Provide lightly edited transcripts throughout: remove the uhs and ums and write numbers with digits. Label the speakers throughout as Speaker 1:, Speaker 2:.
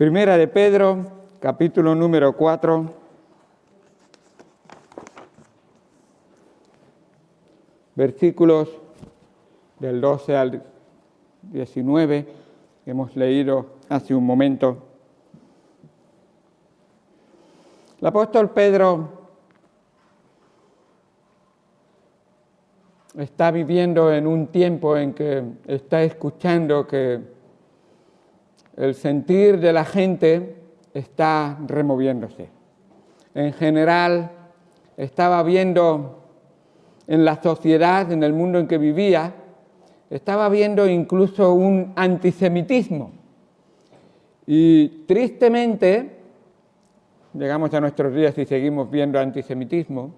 Speaker 1: Primera de Pedro, capítulo número 4, versículos del 12 al 19, que hemos leído hace un momento. El apóstol Pedro está viviendo en un tiempo en que está escuchando que el sentir de la gente está removiéndose. En general, estaba viendo en la sociedad, en el mundo en que vivía, estaba viendo incluso un antisemitismo. Y tristemente, llegamos a nuestros días y seguimos viendo antisemitismo,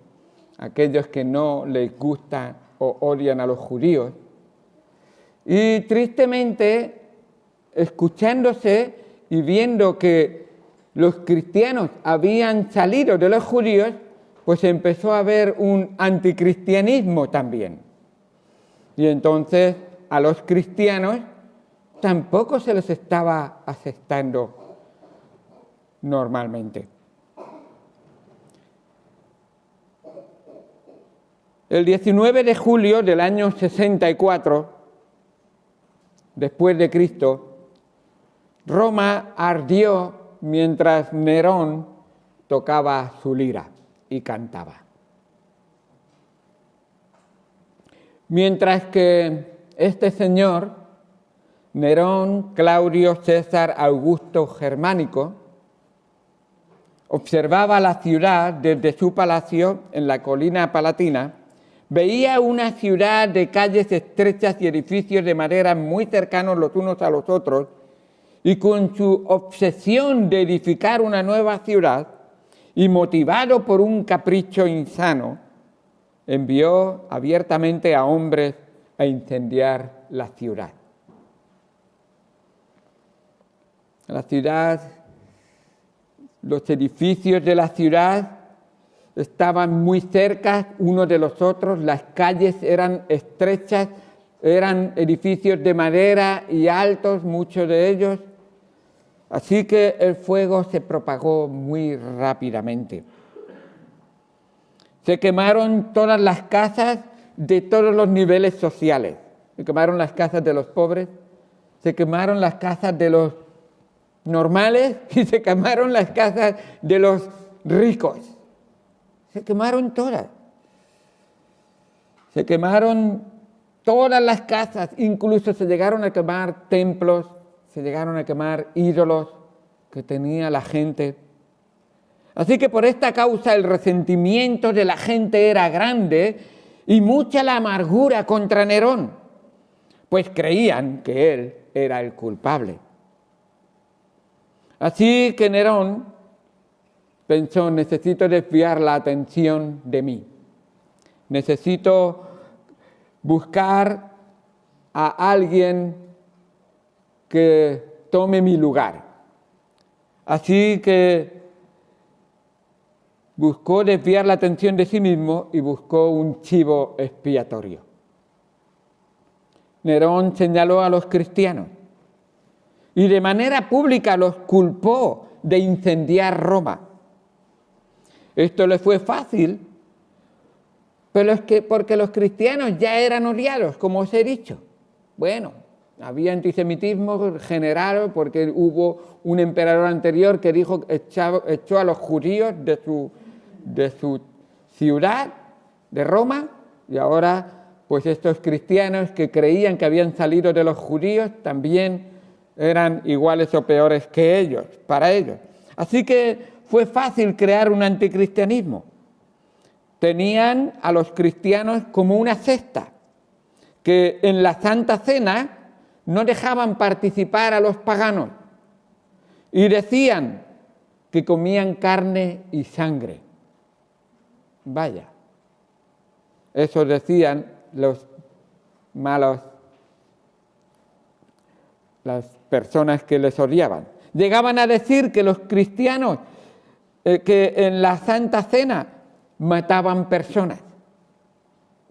Speaker 1: aquellos que no les gusta o odian a los judíos. Y tristemente, escuchándose y viendo que los cristianos habían salido de los judíos, pues empezó a haber un anticristianismo también. Y entonces a los cristianos tampoco se les estaba aceptando normalmente. El 19 de julio del año 64, después de Cristo, Roma ardió mientras Nerón tocaba su lira y cantaba. Mientras que este señor, Nerón Claudio César Augusto Germánico, observaba la ciudad desde su palacio en la colina palatina, veía una ciudad de calles estrechas y edificios de madera muy cercanos los unos a los otros, y con su obsesión de edificar una nueva ciudad, y motivado por un capricho insano, envió abiertamente a hombres a incendiar la ciudad. La ciudad, los edificios de la ciudad estaban muy cerca unos de los otros, las calles eran estrechas, eran edificios de madera y altos, muchos de ellos. Así que el fuego se propagó muy rápidamente. Se quemaron todas las casas de todos los niveles sociales. Se quemaron las casas de los pobres, se quemaron las casas de los normales y se quemaron las casas de los ricos. Se quemaron todas. Se quemaron todas las casas, incluso se llegaron a quemar templos, se llegaron a quemar ídolos que tenía la gente. Así que por esta causa el resentimiento de la gente era grande y mucha la amargura contra Nerón, pues creían que él era el culpable. Así que Nerón pensó, necesito desviar la atención de mí. Necesito buscar a alguien que tome mi lugar. Así que buscó desviar la atención de sí mismo y buscó un chivo expiatorio. Nerón señaló a los cristianos y de manera pública los culpó de incendiar Roma. Esto le fue fácil, pero es que porque los cristianos ya eran odiados, como os he dicho. Bueno, había antisemitismo general porque hubo un emperador anterior que dijo echó a los judíos de su ciudad, de Roma, y ahora pues estos cristianos que creían que habían salido de los judíos también eran iguales o peores que ellos, para ellos. Así que fue fácil crear un anticristianismo. Tenían a los cristianos como una secta, que en la Santa Cena no dejaban participar a los paganos y decían que comían carne y sangre. Vaya, eso decían los malos, las personas que les odiaban. Llegaban a decir que los cristianos que en la Santa Cena mataban personas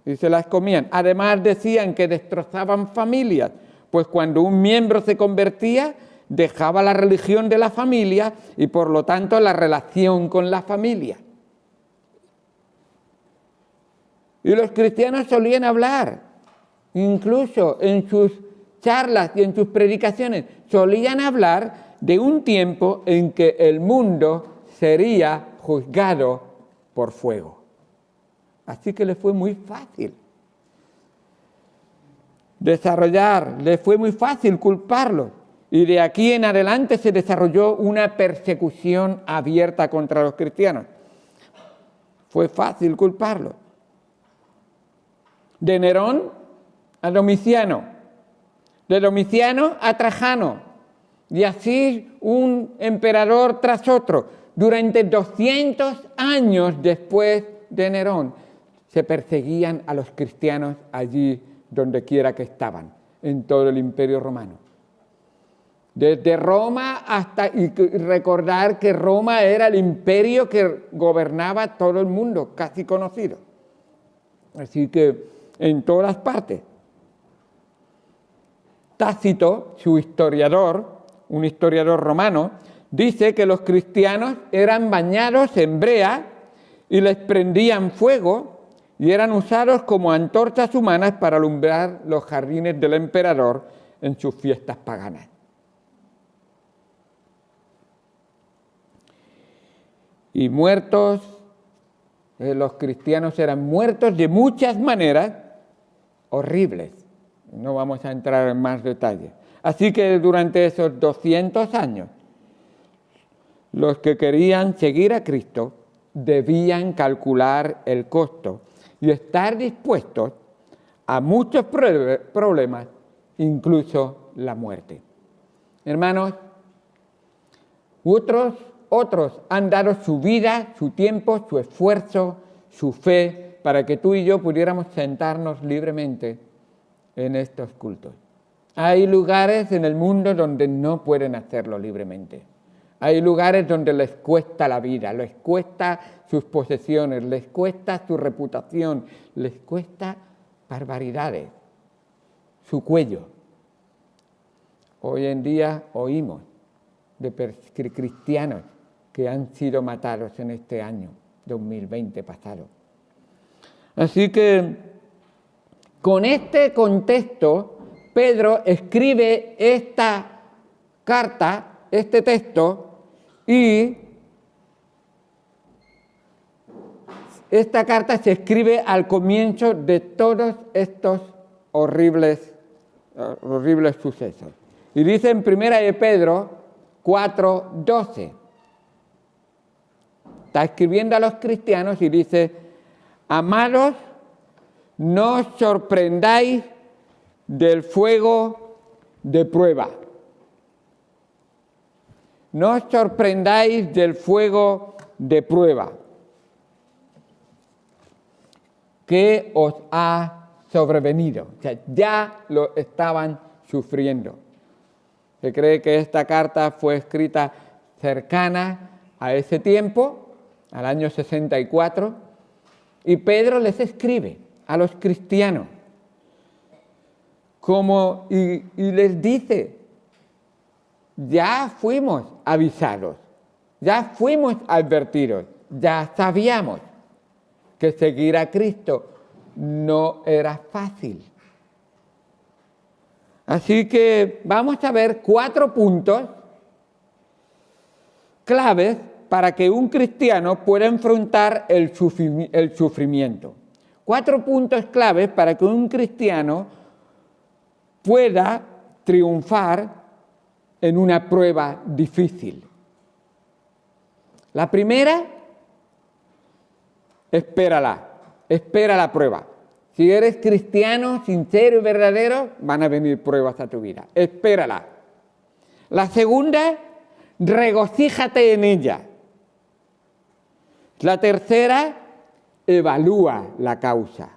Speaker 1: y se las comían. Además decían que destrozaban familias, pues cuando un miembro se convertía, dejaba la religión de la familia y por lo tanto la relación con la familia. Y los cristianos solían hablar, incluso en sus charlas y en sus predicaciones, solían hablar de un tiempo en que el mundo sería juzgado por fuego. Así que les fue muy fácil les fue muy fácil culparlos. Y de aquí en adelante se desarrolló una persecución abierta contra los cristianos. Fue fácil culparlos. De Nerón a Domiciano, de Domiciano a Trajano, y así un emperador tras otro. Durante 200 años después de Nerón, se perseguían a los cristianos allí donde quiera que estaban, en todo el Imperio Romano. Desde Roma hasta, y recordar que Roma era el imperio que gobernaba todo el mundo, casi conocido. Así que en todas partes. Tácito, su historiador, un historiador romano, dice que los cristianos eran bañados en brea y les prendían fuego y eran usados como antorchas humanas para alumbrar los jardines del emperador en sus fiestas paganas. Y muertos, los cristianos eran muertos de muchas maneras horribles. No vamos a entrar en más detalles. Así que durante esos 200 años, los que querían seguir a Cristo debían calcular el costo y estar dispuestos a muchos problemas, incluso la muerte. Hermanos, otros han dado su vida, su tiempo, su esfuerzo, su fe, para que tú y yo pudiéramos sentarnos libremente en estos cultos. Hay lugares en el mundo donde no pueden hacerlo libremente. Hay lugares donde les cuesta la vida, les cuesta sus posesiones, les cuesta su reputación, les cuesta barbaridades, su cuello. Hoy en día oímos de cristianos que han sido matados en este año 2020 pasado. Así que con este contexto, Pedro escribe esta carta, este texto, y esta carta se escribe al comienzo de todos estos horribles sucesos. Y dice en 1 de Pedro 4:12. Está escribiendo a los cristianos y dice: amados, no os sorprendáis del fuego de prueba. No os sorprendáis del fuego de prueba que os ha sobrevenido. O sea, ya lo estaban sufriendo. Se cree que esta carta fue escrita cercana a ese tiempo, al año 64, y Pedro les escribe a los cristianos y les dice: ya fuimos avisados, ya fuimos advertidos, ya sabíamos que seguir a Cristo no era fácil. Así que vamos a ver 4 puntos claves para que un cristiano pueda enfrentar el sufrimiento. 4 puntos claves para que un cristiano pueda triunfar en una prueba difícil. La primera, espera la prueba. Si eres cristiano sincero y verdadero, van a venir pruebas a tu vida. Espérala. La segunda, regocíjate en ella. La tercera, evalúa la causa.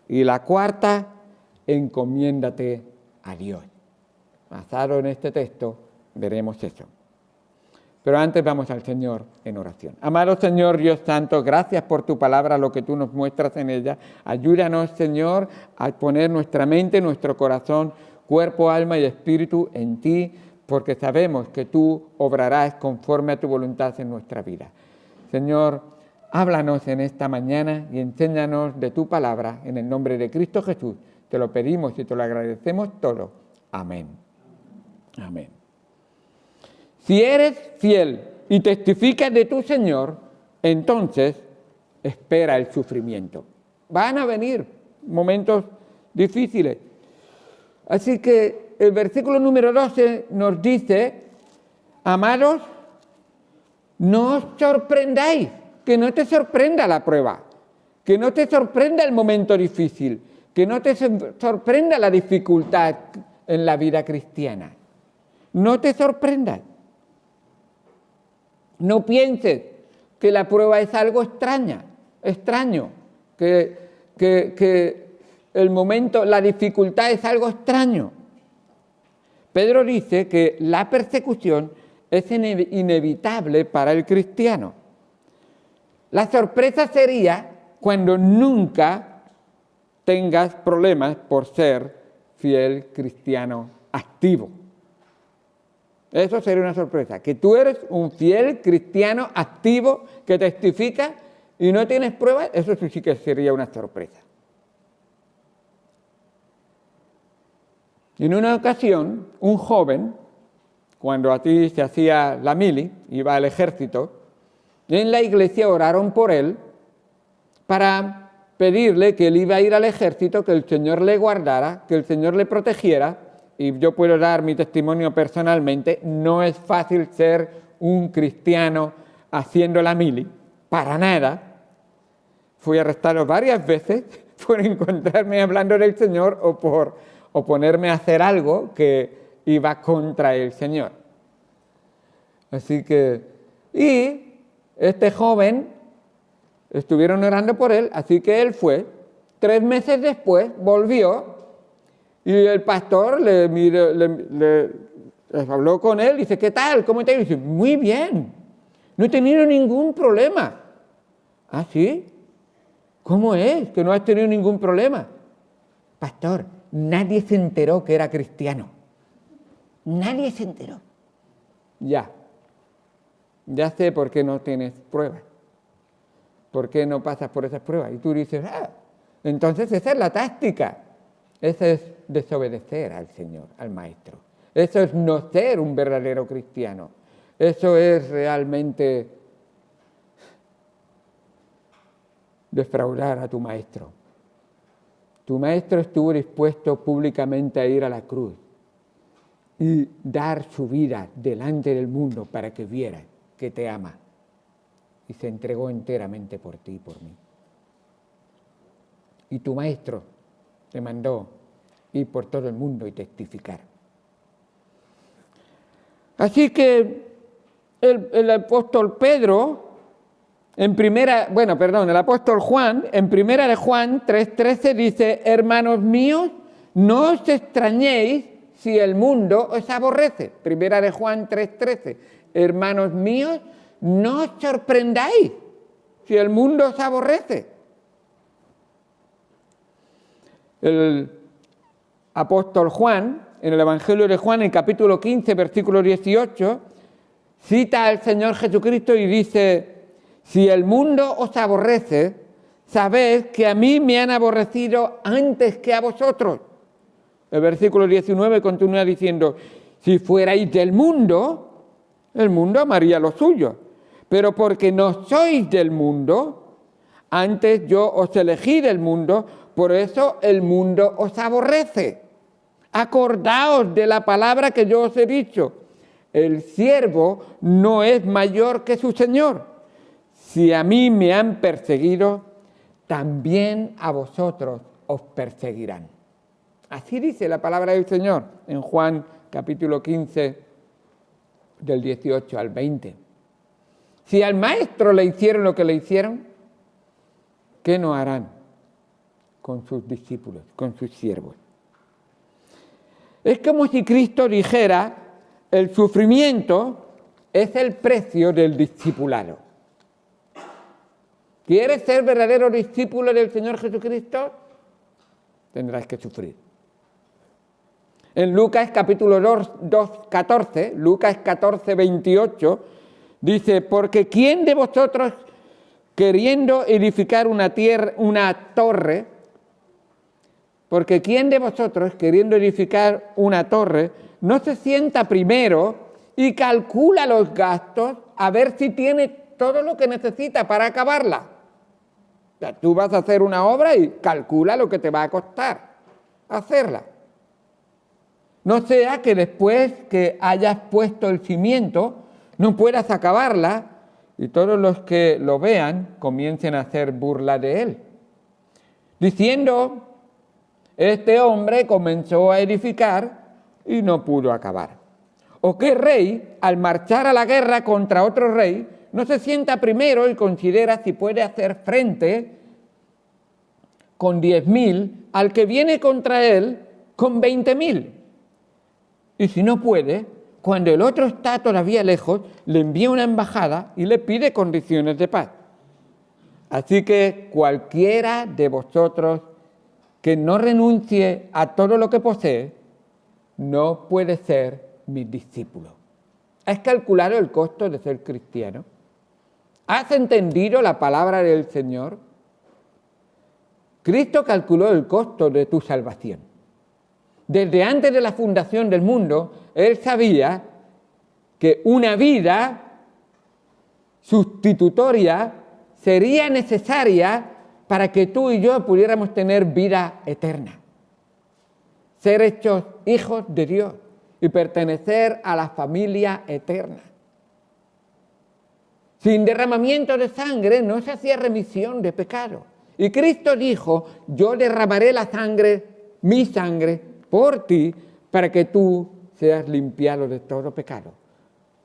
Speaker 1: Y la cuarta, encomiéndate a Dios. Basado en este texto, veremos eso. Pero antes vamos al Señor en oración. Amado Señor Dios Santo, gracias por tu palabra, lo que tú nos muestras en ella. Ayúdanos, Señor, a poner nuestra mente, nuestro corazón, cuerpo, alma y espíritu en ti. porque sabemos que tú obrarás conforme a tu voluntad en nuestra vida. Señor, háblanos en esta mañana y enséñanos de tu palabra, en el nombre de Cristo Jesús. Te lo pedimos y te lo agradecemos todo. Amén. Amén. Si eres fiel y testificas de tu Señor, entonces espera el sufrimiento. Van a venir momentos difíciles. Así que el versículo número 12 nos dice: amados, no os sorprendáis, que no te sorprenda la prueba, que no te sorprenda el momento difícil, que no te sorprenda la dificultad en la vida cristiana. No te sorprendas. No pienses que la prueba es algo extraño, que el momento, la dificultad es algo extraño. Pedro dice que la persecución es inevitable para el cristiano. La sorpresa sería cuando nunca tengas problemas por ser fiel cristiano activo. Eso sería una sorpresa, que tú eres un fiel cristiano activo que testifica y no tienes pruebas. Eso sí que sería una sorpresa. En una ocasión, un joven, cuando a ti se hacía la mili, iba al ejército, en la iglesia oraron por él para pedirle que él iba a ir al ejército, que el Señor le guardara, que el Señor le protegiera. Y yo puedo dar mi testimonio personalmente, no es fácil ser un cristiano haciendo la mili, para nada. Fui arrestado varias veces por encontrarme hablando del Señor o ponerme a hacer algo que iba contra el Señor. Así que, y este joven, estuvieron orando por él, así que él fue. 3 meses después volvió. Y el pastor le habló con él, dice: ¿qué tal? ¿Cómo te ha ido? Dice: muy bien, no he tenido ningún problema. ¿Ah, sí? ¿Cómo es que no has tenido ningún problema? Pastor, nadie se enteró que era cristiano. Nadie se enteró. Ya sé por qué no tienes pruebas. ¿Por qué no pasas por esas pruebas? Y tú dices: entonces esa es la táctica. Eso es desobedecer al Señor, al Maestro. Eso es no ser un verdadero cristiano. Eso es realmente defraudar a tu Maestro. Tu Maestro estuvo dispuesto públicamente a ir a la cruz y dar su vida delante del mundo para que viera que te ama. Y se entregó enteramente por ti y por mí. Y tu Maestro te mandó ir por todo el mundo y testificar. Así que el apóstol Pedro, el apóstol Juan, en 1 de Juan 3:13 dice: hermanos míos, no os extrañéis si el mundo os aborrece. 1 de Juan 3:13. Hermanos míos, no os sorprendáis si el mundo os aborrece. El apóstol Juan, en el Evangelio de Juan, en capítulo 15, versículo 18, cita al Señor Jesucristo y dice: si el mundo os aborrece, sabed que a mí me han aborrecido antes que a vosotros. El versículo 19 continúa diciendo: si fuerais del mundo, el mundo amaría lo suyo. Pero porque no sois del mundo, antes yo os elegí del mundo, por eso el mundo os aborrece. Acordaos de la palabra que yo os he dicho: el siervo no es mayor que su señor. Si a mí me han perseguido, también a vosotros os perseguirán. Así dice la palabra del Señor en Juan capítulo 15, del 18 al 20. Si al maestro le hicieron lo que le hicieron, ¿qué no harán con sus discípulos, con sus siervos? Es como si Cristo dijera: el sufrimiento es el precio del discipulado. ¿Quieres ser verdadero discípulo del Señor Jesucristo? Tendrás que sufrir. En Lucas capítulo 14, Lucas 14, 28, dice, porque ¿quién de vosotros queriendo edificar una torre, no se sienta primero y calcula los gastos a ver si tiene todo lo que necesita para acabarla? O sea, tú vas a hacer una obra y calcula lo que te va a costar hacerla. No sea que después que hayas puesto el cimiento no puedas acabarla y todos los que lo vean comiencen a hacer burla de él. Diciendo, este hombre comenzó a edificar y no pudo acabar. ¿O qué rey, al marchar a la guerra contra otro rey, no se sienta primero y considera si puede hacer frente con 10.000 al que viene contra él con 20.000? Y si no puede, cuando el otro está todavía lejos, le envía una embajada y le pide condiciones de paz. Así que cualquiera de vosotros que no renuncie a todo lo que posee, no puede ser mi discípulo. ¿Has calculado el costo de ser cristiano? ¿Has entendido la palabra del Señor? Cristo calculó el costo de tu salvación. Desde antes de la fundación del mundo, Él sabía que una vida sustitutoria sería necesaria para que tú y yo pudiéramos tener vida eterna, ser hechos hijos de Dios y pertenecer a la familia eterna. Sin derramamiento de sangre no se hacía remisión de pecado. Y Cristo dijo, yo derramaré la sangre, mi sangre, por ti, para que tú seas limpiado de todo pecado.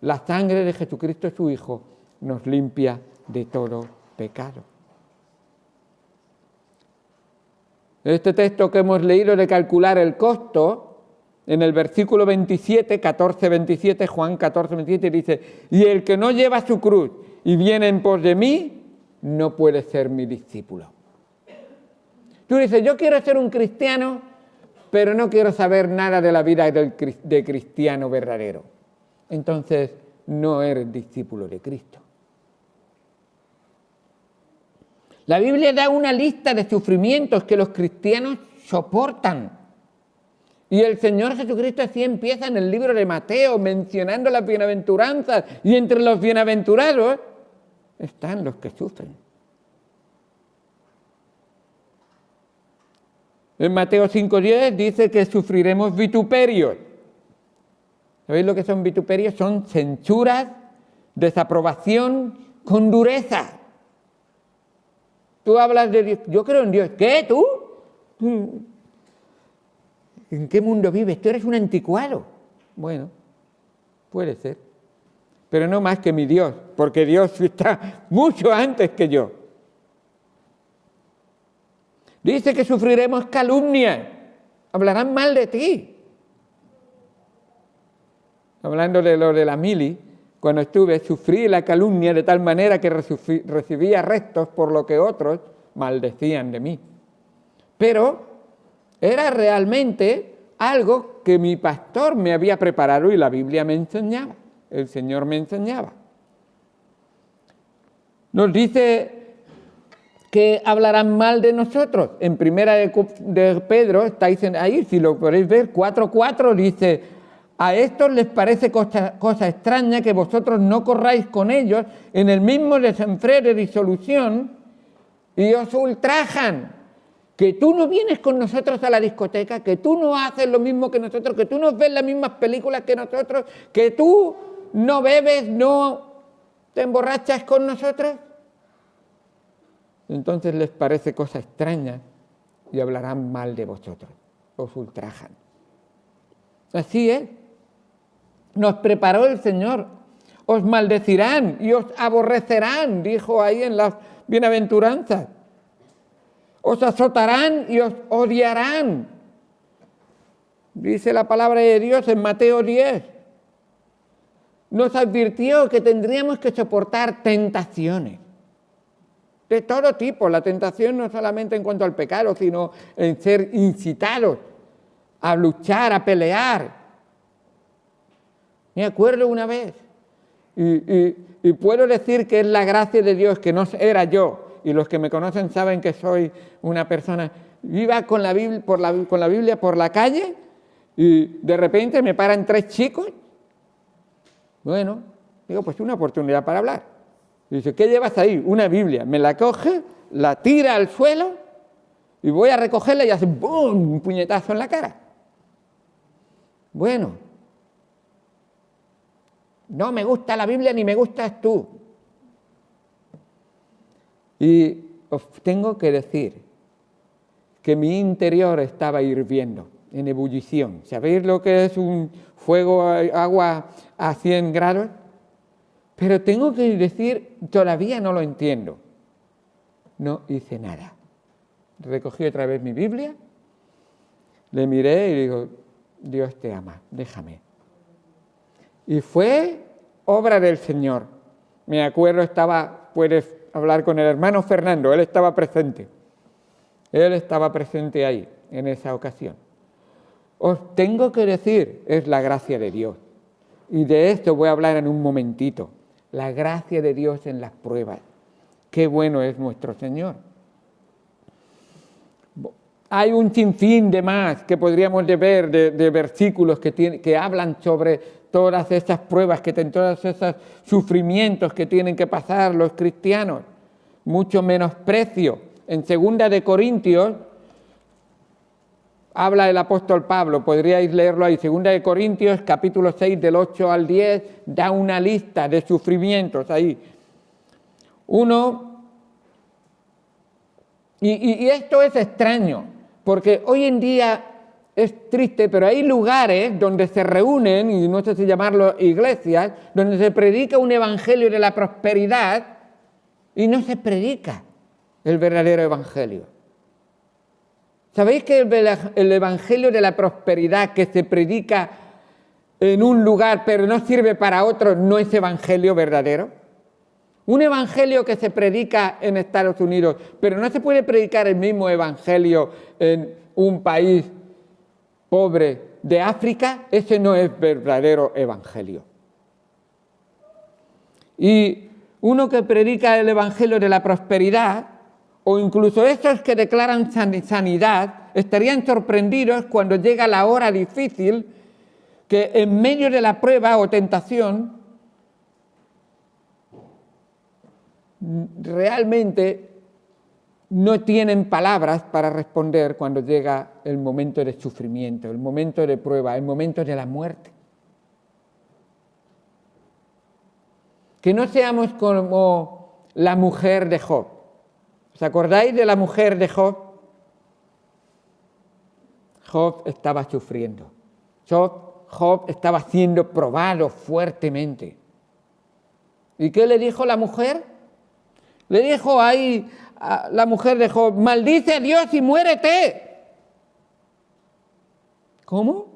Speaker 1: La sangre de Jesucristo, su Hijo, nos limpia de todo pecado. Este texto que hemos leído de calcular el costo, en el versículo 27, 14, 27, Juan 14, 27, dice, y el que no lleva su cruz y viene en pos de mí, no puede ser mi discípulo. Tú dices, yo quiero ser un cristiano, pero no quiero saber nada de la vida de cristiano verdadero. Entonces, no eres discípulo de Cristo. La Biblia da una lista de sufrimientos que los cristianos soportan. Y el Señor Jesucristo así empieza en el libro de Mateo, mencionando las bienaventuranzas. Y entre los bienaventurados están los que sufren. En Mateo 5:10 dice que sufriremos vituperios. ¿Sabéis lo que son vituperios? Son censuras, desaprobación con dureza. Tú hablas de Dios, yo creo en Dios. ¿Qué? ¿Tú? ¿En qué mundo vives? Tú eres un anticuado. Bueno, puede ser. Pero no más que mi Dios, porque Dios está mucho antes que yo. Dice que sufriremos calumnia, hablarán mal de ti. Hablando de lo de la mili, cuando estuve, sufrí la calumnia de tal manera que recibí arrestos por lo que otros maldecían de mí. Pero era realmente algo que mi pastor me había preparado y la Biblia me enseñaba, el Señor me enseñaba. Nos dice que hablarán mal de nosotros. En primera de Pedro, estáis ahí, si lo podéis ver, 4:4 dice, a estos les parece cosa extraña que vosotros no corráis con ellos en el mismo desenfreno de disolución y os ultrajan. Que tú no vienes con nosotros a la discoteca, que tú no haces lo mismo que nosotros, que tú no ves las mismas películas que nosotros, que tú no bebes, no te emborrachas con nosotros. Entonces les parece cosa extraña y hablarán mal de vosotros, os ultrajan. Así es. Nos preparó el Señor. Os maldecirán y os aborrecerán, dijo ahí en las bienaventuranzas. Os azotarán y os odiarán. Dice la palabra de Dios en Mateo 10. Nos advirtió que tendríamos que soportar tentaciones de todo tipo. La tentación no solamente en cuanto al pecado, sino en ser incitados a luchar, a pelear. Me acuerdo una vez, y puedo decir que es la gracia de Dios, que no era yo, y los que me conocen saben que soy una persona. Iba con la Biblia por la calle y de repente me paran 3 chicos. Bueno, digo, pues una oportunidad para hablar. Y dice, ¿qué llevas ahí? Una Biblia. Me la coge, la tira al suelo y voy a recogerla y hace ¡bum! Un puñetazo en la cara. Bueno, no me gusta la Biblia ni me gustas tú. Y os tengo que decir que mi interior estaba hirviendo, en ebullición. ¿Sabéis lo que es un fuego, agua a 100 grados? Pero tengo que decir, todavía no lo entiendo. No hice nada. Recogí otra vez mi Biblia, le miré y digo, Dios te ama, déjame. Y fue obra del Señor. Me acuerdo, puedes hablar con el hermano Fernando, él estaba presente. Él estaba presente ahí, en esa ocasión. Os tengo que decir, es la gracia de Dios. Y de esto voy a hablar en un momentito. La gracia de Dios en las pruebas. Qué bueno es nuestro Señor. Hay un sinfín de más que podríamos ver de versículos que hablan sobre todas esas pruebas, todos esos sufrimientos que tienen que pasar los cristianos. Mucho menosprecio. En 2 de Corintios habla el apóstol Pablo, podríais leerlo ahí, 2 de Corintios, capítulo 6, del 8 al 10, da una lista de sufrimientos ahí. Y esto es extraño, porque hoy en día es triste, pero hay lugares donde se reúnen, y no sé si llamarlo iglesias, donde se predica un evangelio de la prosperidad y no se predica el verdadero evangelio. ¿Sabéis que el evangelio de la prosperidad que se predica en un lugar pero no sirve para otro no es evangelio verdadero? Un evangelio que se predica en Estados Unidos, pero no se puede predicar el mismo evangelio en un país pobre de África, ese no es verdadero evangelio. Y uno que predica el evangelio de la prosperidad, o incluso esos que declaran sanidad, estarían sorprendidos cuando llega la hora difícil, que en medio de la prueba o tentación, realmente no tienen palabras para responder cuando llega el momento de sufrimiento, el momento de prueba, el momento de la muerte. Que no seamos como la mujer de Job. ¿Os acordáis de la mujer de Job? Job estaba sufriendo. Job estaba siendo probado fuertemente. ¿Y qué le dijo la mujer? Le dijo ahí a la mujer de Job, maldice a Dios y muérete. ¿Cómo?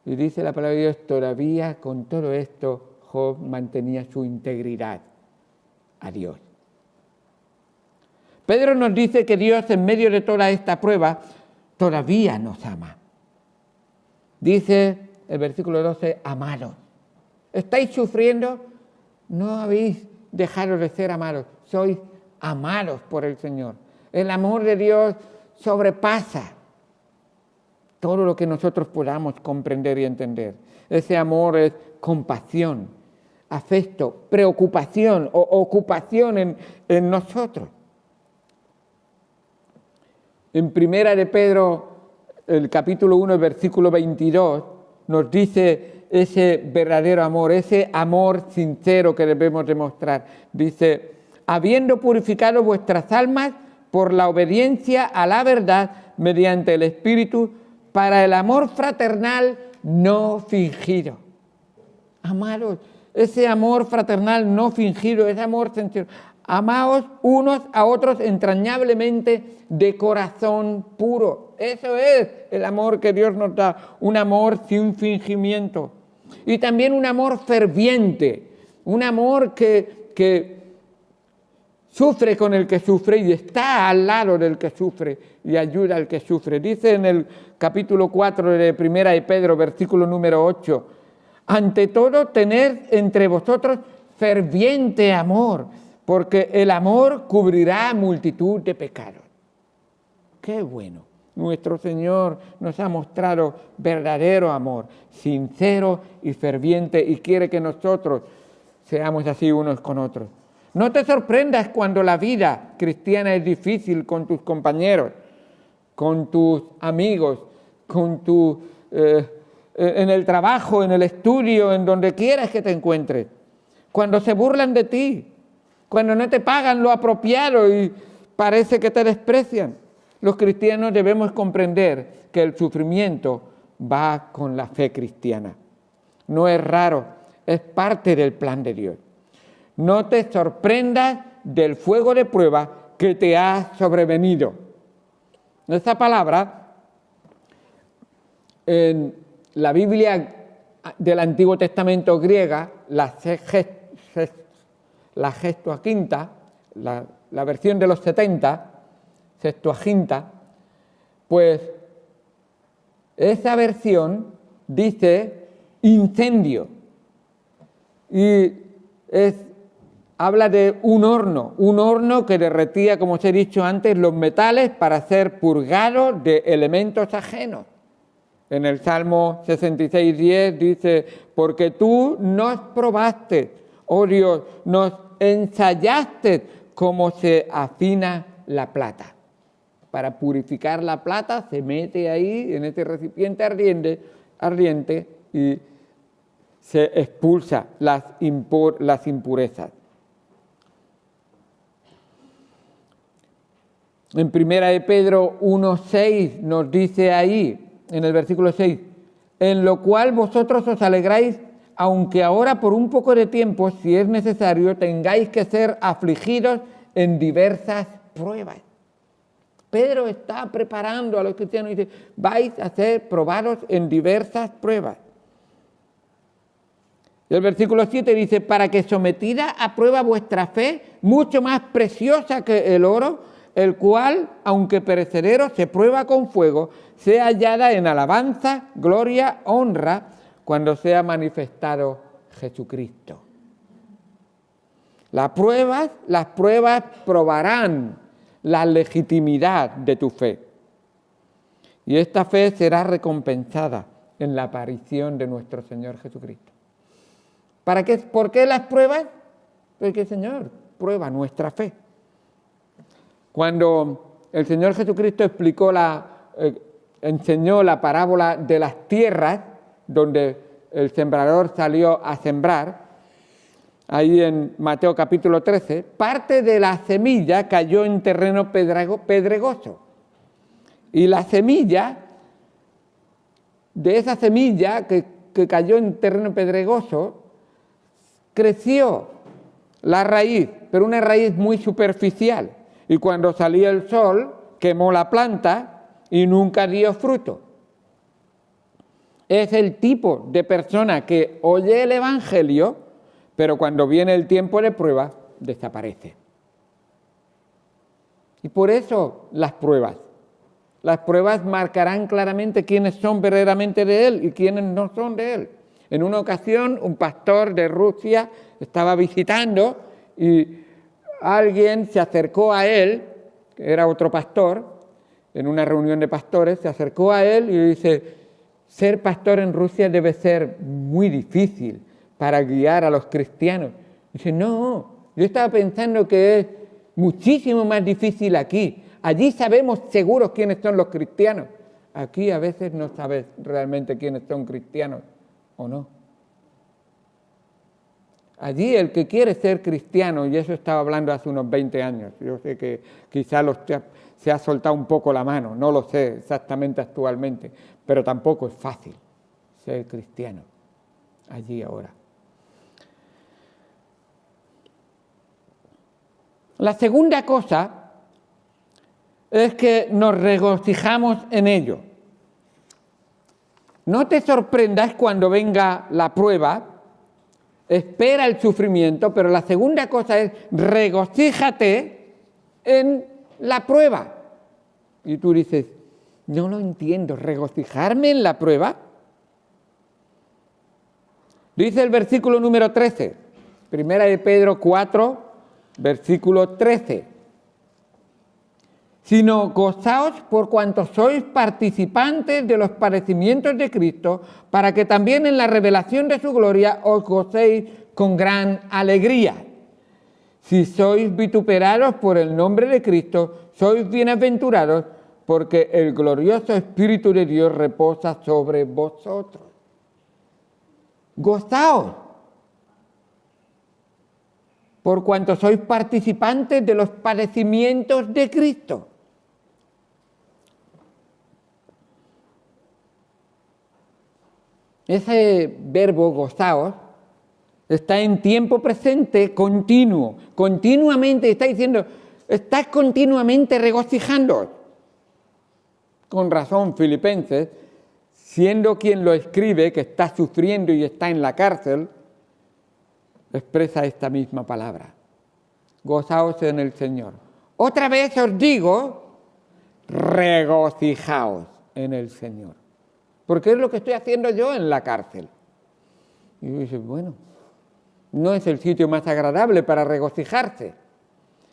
Speaker 1: Y dice la palabra de Dios, todavía con todo esto Job mantenía su integridad a Dios. Pedro nos dice que Dios en medio de toda esta prueba todavía nos ama. Dice el versículo 12, amados. ¿Estáis sufriendo? No habéis dejado de ser amados. Sois amados por el Señor. El amor de Dios sobrepasa todo lo que nosotros podamos comprender y entender. Ese amor es compasión, afecto, preocupación o ocupación en nosotros. En Primera de Pedro, el capítulo 1, el versículo 22, nos dice ese verdadero amor, ese amor sincero que debemos demostrar. Dice, habiendo purificado vuestras almas por la obediencia a la verdad mediante el Espíritu, para el amor fraternal no fingido. Amados, ese amor fraternal no fingido, ese amor sincero. Amaos unos a otros entrañablemente de corazón puro. Eso es el amor que Dios nos da, un amor sin fingimiento. Y también un amor ferviente, un amor que sufre con el que sufre y está al lado del que sufre y ayuda al que sufre. Dice en el capítulo 4 de Primera de Pedro, versículo número 8. Ante todo, tened entre vosotros ferviente amor, porque el amor cubrirá multitud de pecados. ¡Qué bueno! Nuestro Señor nos ha mostrado verdadero amor, sincero y ferviente, y quiere que nosotros seamos así unos con otros. No te sorprendas cuando la vida cristiana es difícil con tus compañeros, con tus amigos, en el trabajo, en el estudio, en donde quieras que te encuentres. Cuando se burlan de ti, cuando no te pagan lo apropiado y parece que te desprecian. Los cristianos debemos comprender que el sufrimiento va con la fe cristiana. No es raro, es parte del plan de Dios. No te sorprendas del fuego de prueba que te ha sobrevenido. Esta palabra, en la Biblia del Antiguo Testamento griega, la Septuaginta, la versión de los 70, Septuaginta, pues esa versión dice incendio y habla de un horno que derretía, como os he dicho antes, los metales para ser purgados de elementos ajenos. En el Salmo 66:10 dice, porque tú nos probaste, oh Dios, nos ensayaste como se afina la plata. Para purificar la plata se mete ahí en este recipiente ardiente y se expulsa las impurezas. En Primera de Pedro 1:6 nos dice ahí, en el versículo 6, en lo cual vosotros os alegráis, aunque ahora por un poco de tiempo, si es necesario, tengáis que ser afligidos en diversas pruebas. Pedro está preparando a los cristianos y dice, vais a ser probados en diversas pruebas. Y el versículo 7 dice, para que sometida a prueba vuestra fe, mucho más preciosa que el oro, el cual, aunque perecedero, se prueba con fuego, sea hallada en alabanza, gloria, honra, cuando sea manifestado Jesucristo. Las pruebas probarán la legitimidad de tu fe. Y esta fe será recompensada en la aparición de nuestro Señor Jesucristo. ¿Por qué las pruebas? Porque el Señor prueba nuestra fe. Cuando el Señor Jesucristo enseñó la parábola de las tierras, donde el sembrador salió a sembrar, ahí en Mateo capítulo 13, parte de la semilla cayó en terreno pedregoso. Y la semilla, de esa semilla que cayó en terreno pedregoso, creció la raíz, pero una raíz muy superficial. Y cuando salía el sol, quemó la planta y nunca dio fruto. Es el tipo de persona que oye el Evangelio, pero cuando viene el tiempo de prueba, desaparece. Y por eso las pruebas marcarán claramente quiénes son verdaderamente de Él y quiénes no son de Él. En una ocasión, un pastor de Rusia estaba visitando y alguien se acercó a él, que era otro pastor, en una reunión de pastores, se acercó a él y dice, ser pastor en Rusia debe ser muy difícil para guiar a los cristianos. Dice, no, yo estaba pensando que es muchísimo más difícil aquí. Allí sabemos seguros quiénes son los cristianos. Aquí a veces no sabes realmente quiénes son cristianos o no. Allí el que quiere ser cristiano, y eso estaba hablando hace unos 20 años, yo sé que quizá se ha soltado un poco la mano, no lo sé exactamente actualmente, pero tampoco es fácil ser cristiano allí ahora. La segunda cosa es que nos regocijamos en ello. No te sorprendas cuando venga la prueba, espera el sufrimiento, pero la segunda cosa es regocíjate en la prueba. Y tú dices, No lo entiendo. ¿Regocijarme en la prueba? Dice el versículo número 13, Primera de Pedro 4, versículo 13. Sino gozaos por cuanto sois participantes de los padecimientos de Cristo, para que también en la revelación de su gloria os gocéis con gran alegría. Si sois vituperados por el nombre de Cristo, sois bienaventurados, porque el glorioso Espíritu de Dios reposa sobre vosotros. Gozaos por cuanto sois participantes de los padecimientos de Cristo. Ese verbo gozaos está en tiempo presente continuo, continuamente está diciendo, estás continuamente regocijándoos. Con razón, Filipenses, siendo quien lo escribe, que está sufriendo y está en la cárcel, expresa esta misma palabra. Gozaos en el Señor. Otra vez os digo, regocijaos en el Señor. Porque es lo que estoy haciendo yo en la cárcel. Y dice, bueno, no es el sitio más agradable para regocijarse.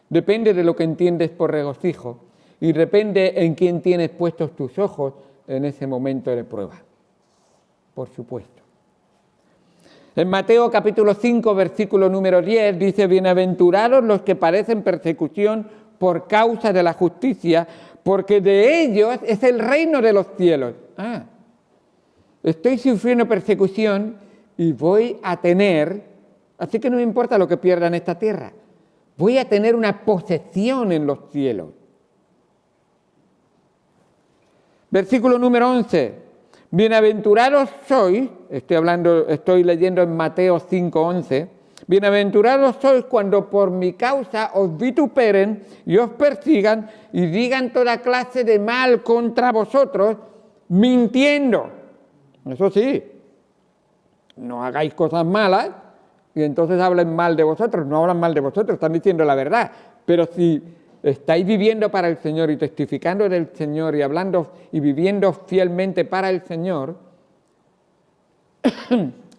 Speaker 1: Depende de lo que entiendes por regocijo y depende en quién tienes puestos tus ojos en ese momento de prueba. Por supuesto. En Mateo capítulo 5, versículo número 10, dice, bienaventurados los que padecen persecución por causa de la justicia, porque de ellos es el reino de los cielos. Estoy sufriendo persecución y voy a tener, así que no me importa lo que pierda en esta tierra, voy a tener una posesión en los cielos. Versículo número 11, bienaventurados sois, estoy leyendo en Mateo 5:11, bienaventurados sois cuando por mi causa os vituperen y os persigan y digan toda clase de mal contra vosotros, mintiendo. Eso sí, no hagáis cosas malas y entonces hablen mal de vosotros. No hablan mal de vosotros, están diciendo la verdad. Pero si estáis viviendo para el Señor y testificando del Señor y hablando y viviendo fielmente para el Señor,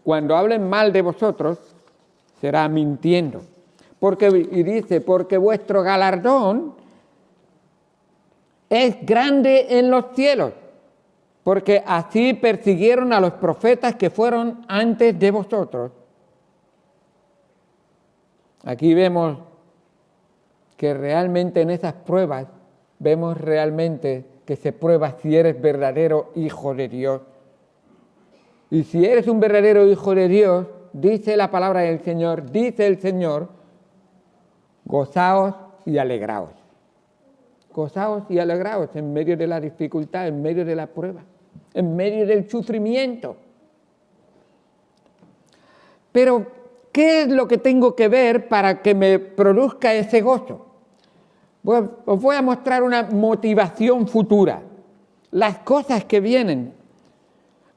Speaker 1: cuando hablen mal de vosotros, será mintiendo. Y dice, porque vuestro galardón es grande en los cielos. Porque así persiguieron a los profetas que fueron antes de vosotros. Aquí vemos que realmente en esas pruebas, vemos realmente que se prueba si eres verdadero hijo de Dios. Y si eres un verdadero hijo de Dios, dice la palabra del Señor, dice el Señor, gozaos y alegraos. Gozaos y alegraos en medio de la dificultad, en medio de la prueba, en medio del sufrimiento. Pero, ¿qué es lo que tengo que ver para que me produzca ese gozo? Os voy a mostrar una motivación futura. Las cosas que vienen.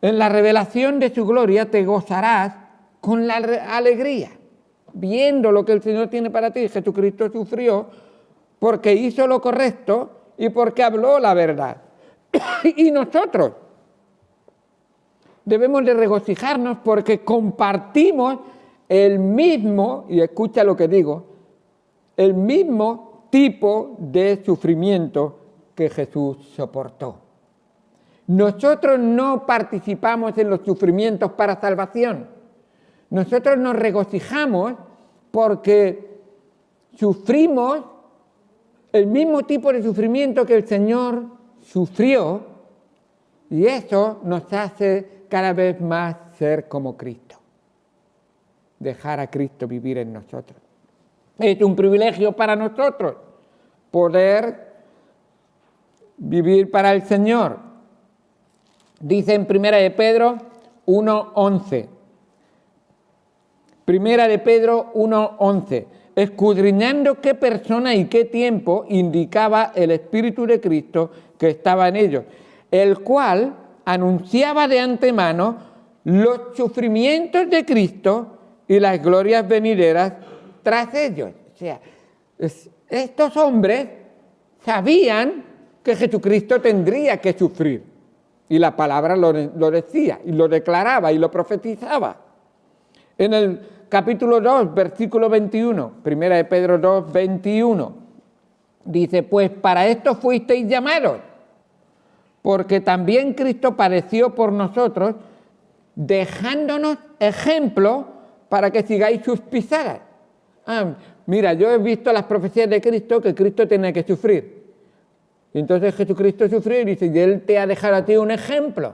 Speaker 1: En la revelación de su gloria te gozarás con la alegría, viendo lo que el Señor tiene para ti. Jesucristo sufrió porque hizo lo correcto y porque habló la verdad. Y nosotros debemos de regocijarnos porque compartimos el mismo, y escucha lo que digo, el mismo tipo de sufrimiento que Jesús soportó. Nosotros no participamos en los sufrimientos para salvación. Nosotros nos regocijamos porque sufrimos el mismo tipo de sufrimiento que el Señor sufrió, y eso nos hace cada vez más ser como Cristo. Dejar a Cristo vivir en nosotros. Es un privilegio para nosotros poder vivir para el Señor. Dice en Primera de Pedro 1:11. Primera de Pedro 1:11. Escudriñando qué persona y qué tiempo indicaba el Espíritu de Cristo que estaba en ellos, el cual anunciaba de antemano los sufrimientos de Cristo y las glorias venideras tras ellos. O sea, estos hombres sabían que Jesucristo tendría que sufrir. Y la palabra lo decía, y lo declaraba, y lo profetizaba. En el capítulo 2, versículo 21, primera de Pedro 2, 21, dice, pues para esto fuisteis llamados, porque también Cristo padeció por nosotros, dejándonos ejemplo para que sigáis sus pisadas. Mira, yo he visto las profecías de Cristo que Cristo tenía que sufrir. Y entonces Jesucristo sufrió y dice, y Él te ha dejado a ti un ejemplo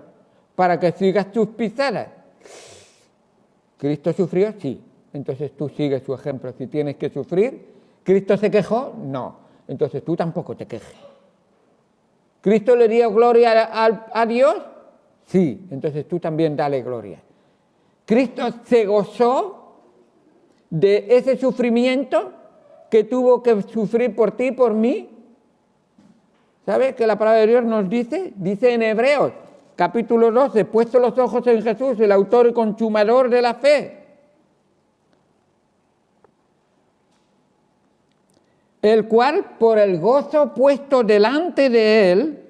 Speaker 1: para que sigas sus pisadas. ¿Cristo sufrió? Sí. Entonces tú sigues su ejemplo. Si tienes que sufrir, ¿Cristo se quejó? No. Entonces tú tampoco te quejes. ¿Cristo le dio gloria a Dios? Sí. Entonces tú también dale gloria. ¿Cristo se gozó de ese sufrimiento que tuvo que sufrir por ti y por mí? ¿Sabes qué la palabra de Dios nos dice? Dice en Hebreos, capítulo 12, puesto los ojos en Jesús, el autor y consumador de la fe, el cual, por el gozo puesto delante de él,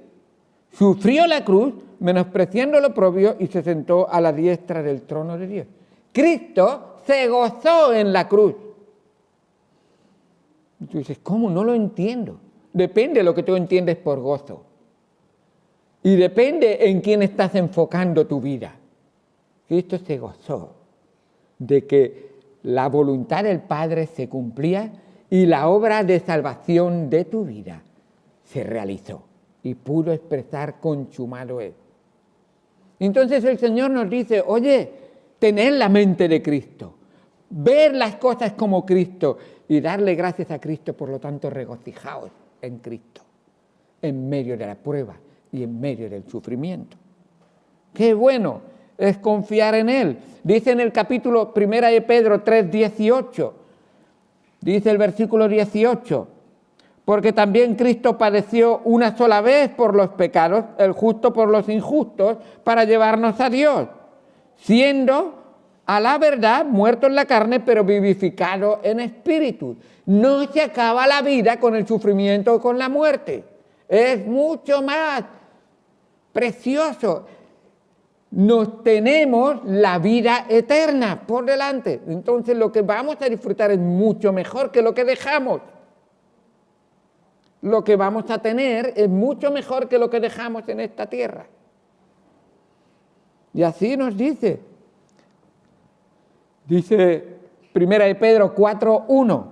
Speaker 1: sufrió la cruz, menospreciando lo propio, y se sentó a la diestra del trono de Dios. Cristo se gozó en la cruz. Y tú dices, ¿cómo? No lo entiendo. Depende de lo que tú entiendes por gozo. Y depende en quién estás enfocando tu vida. Cristo se gozó de que la voluntad del Padre se cumplía y la obra de salvación de tu vida se realizó y pudo expresar consumado es. Entonces el Señor nos dice, oye, tened la mente de Cristo, ver las cosas como Cristo y darle gracias a Cristo, por lo tanto regocijaos en Cristo, en medio de la prueba y en medio del sufrimiento. ¡Qué bueno es confiar en Él! Dice en el capítulo 1 de Pedro 3, 18, dice el versículo 18, porque también Cristo padeció una sola vez por los pecados, el justo por los injustos, para llevarnos a Dios, siendo a la verdad muerto en la carne, pero vivificado en espíritu. No se acaba la vida con el sufrimiento o con la muerte. Es mucho más precioso. Nos tenemos la vida eterna por delante. Entonces lo que vamos a disfrutar es mucho mejor que lo que dejamos. Lo que vamos a tener es mucho mejor que lo que dejamos en esta tierra. Y así nos dice 1 de Pedro 4:1,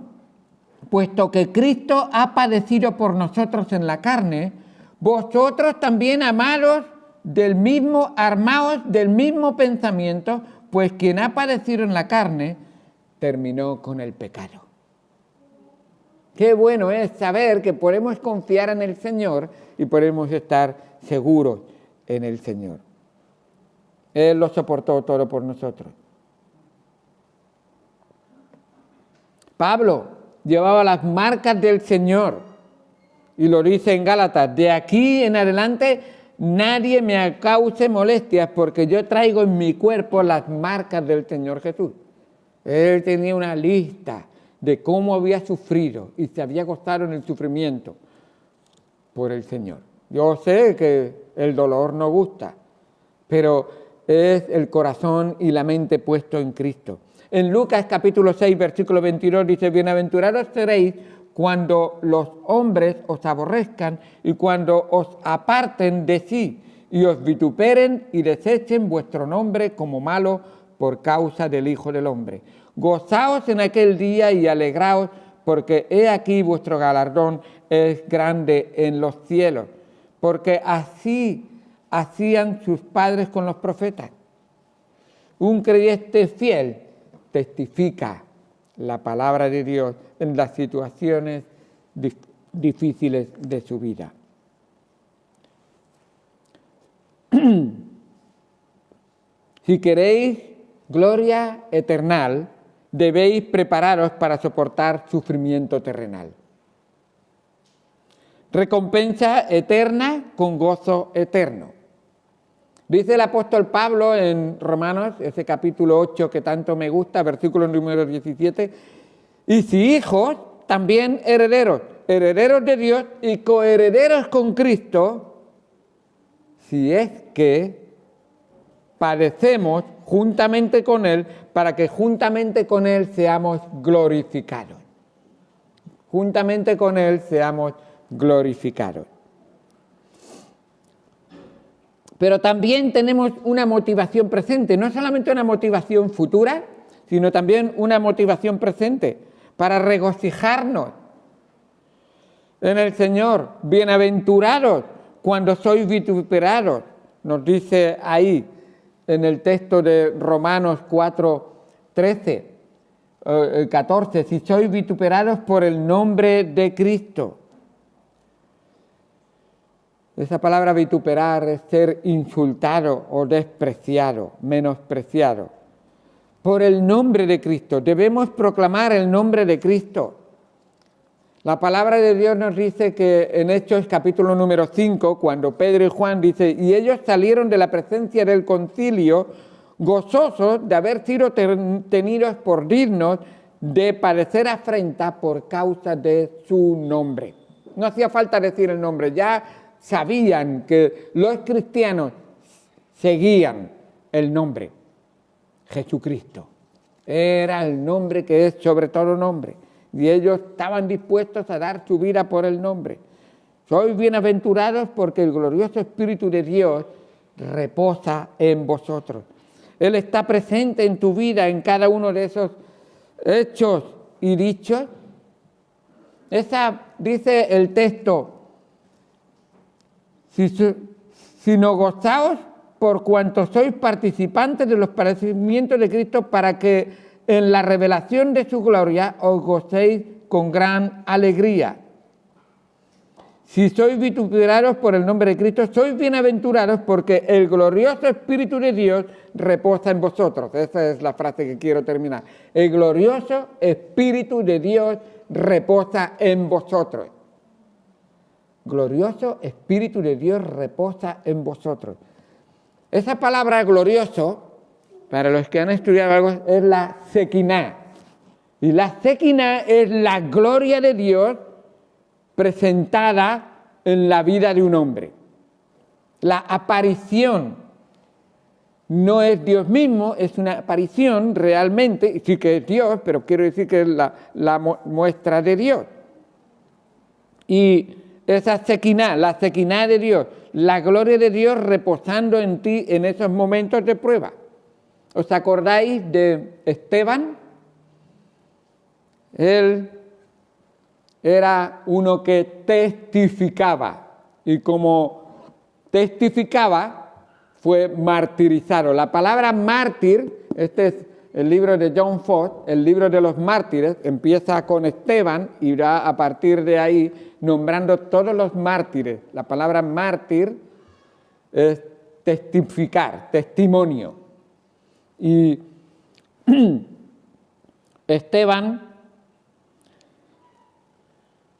Speaker 1: puesto que Cristo ha padecido por nosotros en la carne, vosotros también, amados, armaos del mismo pensamiento, pues quien ha padecido en la carne terminó con el pecado. Qué bueno es saber que podemos confiar en el Señor y podemos estar seguros en el Señor. Él lo soportó todo por nosotros. Pablo llevaba las marcas del Señor y lo dice en Gálatas, de aquí en adelante nadie me cause molestias porque yo traigo en mi cuerpo las marcas del Señor Jesús. Él tenía una lista de cómo había sufrido y se había gozado en el sufrimiento por el Señor. Yo sé que el dolor no gusta, pero es el corazón y la mente puesto en Cristo. En Lucas capítulo 6, versículo 22 dice, bienaventurados seréis cuando los hombres os aborrezcan y cuando os aparten de sí y os vituperen y desechen vuestro nombre como malo por causa del Hijo del Hombre. Gozaos en aquel día y alegraos, porque he aquí vuestro galardón es grande en los cielos, porque así hacían sus padres con los profetas. Un creyente fiel testifica la palabra de Dios en las situaciones difíciles de su vida. Si queréis gloria eterna, debéis prepararos para soportar sufrimiento terrenal. Recompensa eterna con gozo eterno. Dice el apóstol Pablo en Romanos, ese capítulo 8 que tanto me gusta, versículo número 17, y si hijos, también herederos, herederos de Dios y coherederos con Cristo, si es que padecemos juntamente con Él, para que juntamente con Él seamos glorificados. Juntamente con Él seamos glorificados. Pero también tenemos una motivación presente, no solamente una motivación futura, sino también una motivación presente para regocijarnos en el Señor. Bienaventurados cuando sois vituperados, nos dice ahí en el texto de Romanos 14, si sois vituperados por el nombre de Cristo. Esa palabra vituperar es ser insultado o despreciado, menospreciado. Por el nombre de Cristo, debemos proclamar el nombre de Cristo. La palabra de Dios nos dice que en Hechos capítulo número 5, cuando Pedro y Juan dice, y ellos salieron de la presencia del concilio gozosos de haber sido tenidos por dignos de padecer afrenta por causa de su nombre. No hacía falta decir el nombre, ya sabían que los cristianos seguían el nombre, Jesucristo. Era el nombre que es sobre todo nombre. Y ellos estaban dispuestos a dar su vida por el nombre. Sois bienaventurados porque el glorioso Espíritu de Dios reposa en vosotros. Él está presente en tu vida, en cada uno de esos hechos y dichos. Dice el texto, sino gozaos por cuanto sois participantes de los padecimientos de Cristo, para que en la revelación de su gloria os gocéis con gran alegría. Si sois vituperados por el nombre de Cristo, sois bienaventurados porque el glorioso Espíritu de Dios reposa en vosotros. Esa es la frase que quiero terminar. El glorioso Espíritu de Dios reposa en vosotros. Glorioso Espíritu de Dios reposa en vosotros. Esa palabra glorioso, para los que han estudiado algo, es la Sequiná. Y la Sequiná es la gloria de Dios presentada en la vida de un hombre. La aparición no es Dios mismo, es una aparición realmente, sí que es Dios, pero quiero decir que es la muestra de Dios. Y esa Sequiná, la Sequiná de Dios, la gloria de Dios reposando en ti en esos momentos de prueba. ¿Os acordáis de Esteban? Él era uno que testificaba y como testificaba fue martirizado. La palabra mártir, este es el libro de John Fox, el libro de los mártires, empieza con Esteban y va a partir de ahí nombrando todos los mártires. La palabra mártir es testificar, testimonio. Y Esteban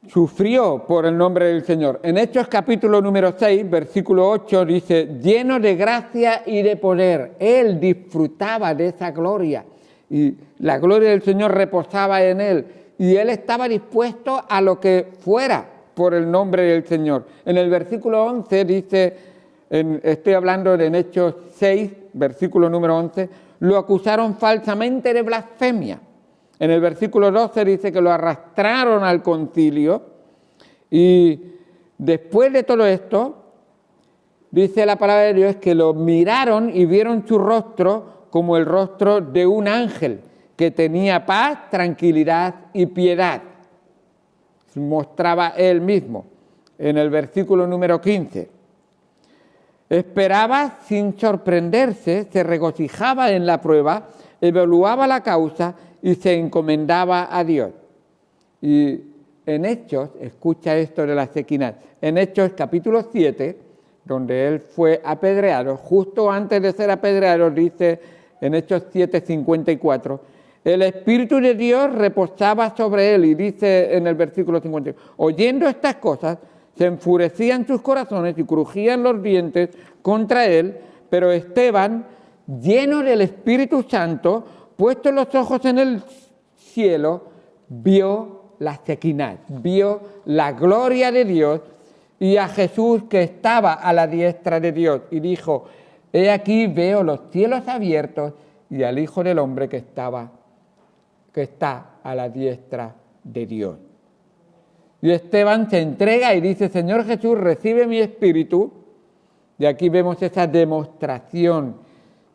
Speaker 1: sufrió por el nombre del Señor. En Hechos capítulo número 6, versículo 8, dice, lleno de gracia y de poder. Él disfrutaba de esa gloria y la gloria del Señor reposaba en él. Y él estaba dispuesto a lo que fuera por el nombre del Señor. En el versículo 11 dice, estoy hablando de Hechos 6, versículo número 11, lo acusaron falsamente de blasfemia. En el versículo 12 dice que lo arrastraron al concilio y después de todo esto, dice la palabra de Dios que lo miraron y vieron su rostro como el rostro de un ángel que tenía paz, tranquilidad y piedad. Mostraba él mismo en el versículo número 15. Esperaba sin sorprenderse, se regocijaba en la prueba, evaluaba la causa y se encomendaba a Dios. Y en Hechos, escucha esto de la Sequiná, en Hechos capítulo 7, donde él fue apedreado, justo antes de ser apedreado, dice en Hechos 7:54, el Espíritu de Dios reposaba sobre él, y dice en el versículo 50, oyendo estas cosas, se enfurecían sus corazones y crujían los dientes contra él, pero Esteban, lleno del Espíritu Santo, puestos los ojos en el cielo, vio la Shekinah, vio la gloria de Dios y a Jesús que estaba a la diestra de Dios y dijo: he aquí veo los cielos abiertos y al Hijo del Hombre que está a la diestra de Dios. Y Esteban se entrega y dice: Señor Jesús, recibe mi espíritu. Y aquí vemos esa demostración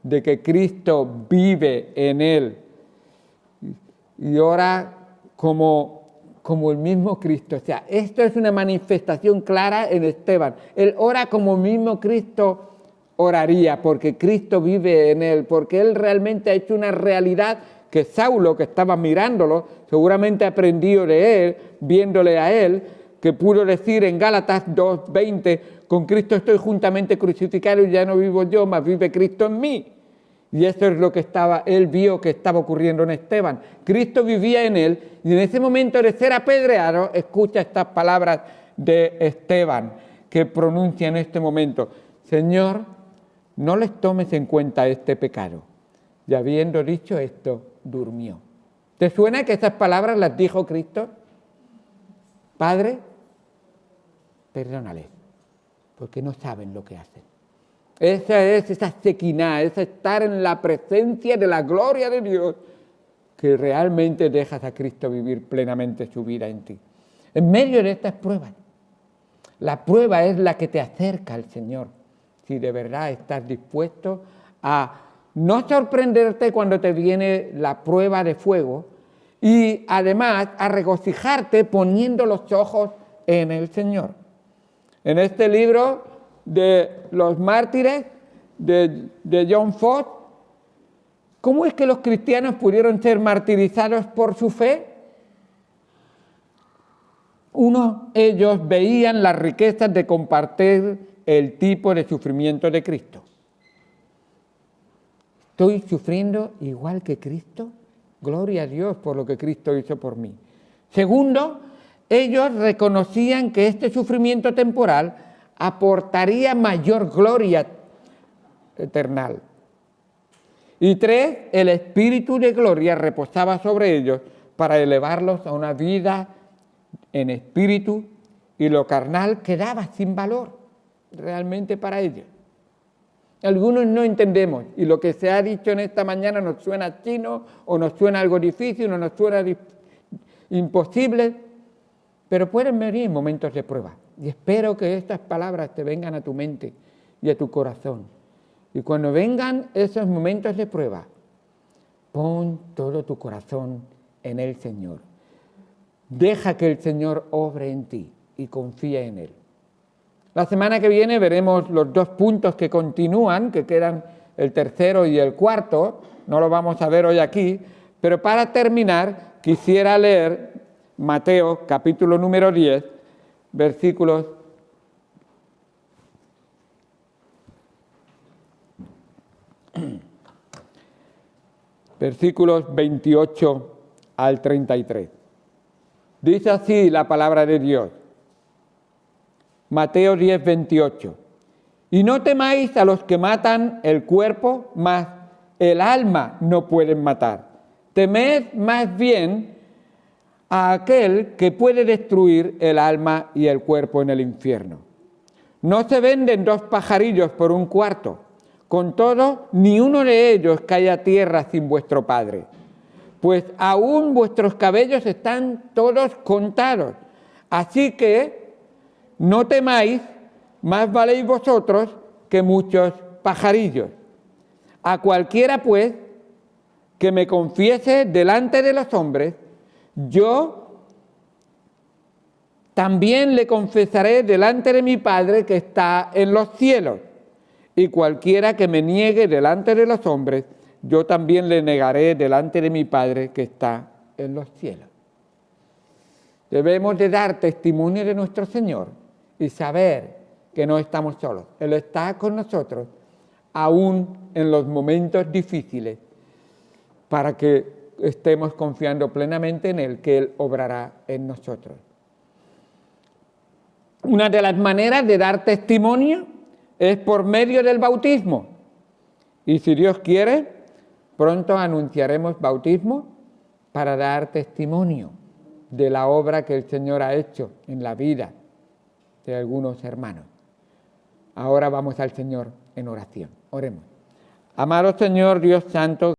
Speaker 1: de que Cristo vive en él y ora como el mismo Cristo. O sea, esto es una manifestación clara en Esteban. Él ora como el mismo Cristo oraría, porque Cristo vive en él, porque él realmente ha hecho una realidad que Saulo, que estaba mirándolo, seguramente aprendió de él, viéndole a él, que pudo decir en Gálatas 2:20, con Cristo estoy juntamente crucificado y ya no vivo yo, mas vive Cristo en mí. Y eso es lo que él vio que estaba ocurriendo en Esteban. Cristo vivía en él y en ese momento de ser apedreado, escucha estas palabras de Esteban que pronuncia en este momento: Señor, no les tomes en cuenta este pecado. Y habiendo dicho esto, durmió. ¿Te suena que esas palabras las dijo Cristo? Padre, perdónales, porque no saben lo que hacen. Esa Shekinah, es estar en la presencia de la gloria de Dios, que realmente dejas a Cristo vivir plenamente su vida en ti. En medio de estas pruebas, la prueba es la que te acerca al Señor, si de verdad estás dispuesto a no sorprenderte cuando te viene la prueba de fuego y además a regocijarte poniendo los ojos en el Señor. En este libro de los mártires de John Fox, ¿cómo es que los cristianos pudieron ser martirizados por su fe? Ellos veían las riquezas de compartir el tipo de sufrimiento de Cristo. ¿Estoy sufriendo igual que Cristo? Gloria a Dios por lo que Cristo hizo por mí. Segundo, ellos reconocían que este sufrimiento temporal aportaría mayor gloria eterna. Y tres, el Espíritu de gloria reposaba sobre ellos para elevarlos a una vida en espíritu y lo carnal quedaba sin valor realmente para ellos. Algunos no entendemos y lo que se ha dicho en esta mañana nos suena chino o nos suena algo difícil o nos suena imposible, pero pueden venir momentos de prueba y espero que estas palabras te vengan a tu mente y a tu corazón. Y cuando vengan esos momentos de prueba, pon todo tu corazón en el Señor. Deja que el Señor obre en ti y confía en Él. La semana que viene veremos los dos puntos que continúan, que quedan el tercero y el cuarto. No lo vamos a ver hoy aquí, pero para terminar quisiera leer Mateo capítulo número 10, versículos 28 al 33. Dice así la palabra de Dios. Mateo 10, 28. Y no temáis a los que matan el cuerpo, mas el alma no pueden matar. Temed más bien a aquel que puede destruir el alma y el cuerpo en el infierno. No se venden dos pajarillos por un cuarto. Con todo, ni uno de ellos cae a tierra sin vuestro Padre. Pues aún vuestros cabellos están todos contados. Así que no temáis, más valéis vosotros que muchos pajarillos. A cualquiera, pues, que me confiese delante de los hombres, yo también le confesaré delante de mi Padre que está en los cielos. Y cualquiera que me niegue delante de los hombres, yo también le negaré delante de mi Padre que está en los cielos. Debemos de dar testimonio de nuestro Señor y saber que no estamos solos. Él está con nosotros, aún en los momentos difíciles, para que estemos confiando plenamente en Él, que Él obrará en nosotros. Una de las maneras de dar testimonio es por medio del bautismo. Y si Dios quiere, pronto anunciaremos bautismo para dar testimonio de la obra que el Señor ha hecho en la vida de algunos hermanos. Ahora vamos al Señor en oración. Oremos. Amado Señor Dios Santo,